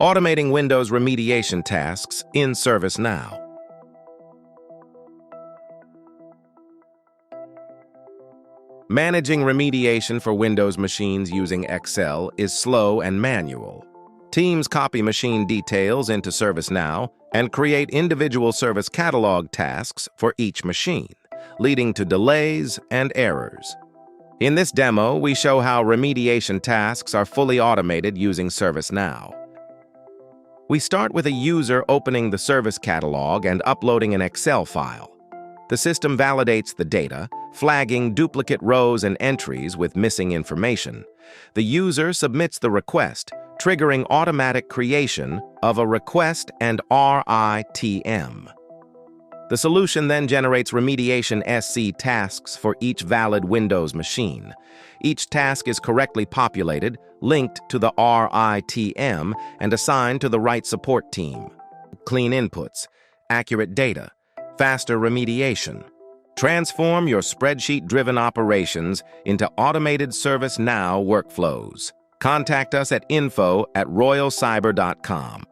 Automating Windows remediation tasks in ServiceNow. Managing remediation for Windows machines using Excel is slow and manual. Teams copy machine details into ServiceNow and create individual service catalog tasks for each machine, leading to delays and errors. In this demo, we show how remediation tasks are fully automated using ServiceNow. We start with a user opening the service catalog and uploading an Excel file. The system validates the data, flagging duplicate rows and entries with missing information. The user submits the request, triggering automatic creation of a request and RITM. The solution then generates remediation SC tasks for each valid Windows machine. Each task is correctly populated, linked to the RITM, and assigned to the right support team. Clean inputs, accurate data, faster remediation. Transform your spreadsheet-driven operations into automated ServiceNow workflows. Contact us at info@royalcyber.com.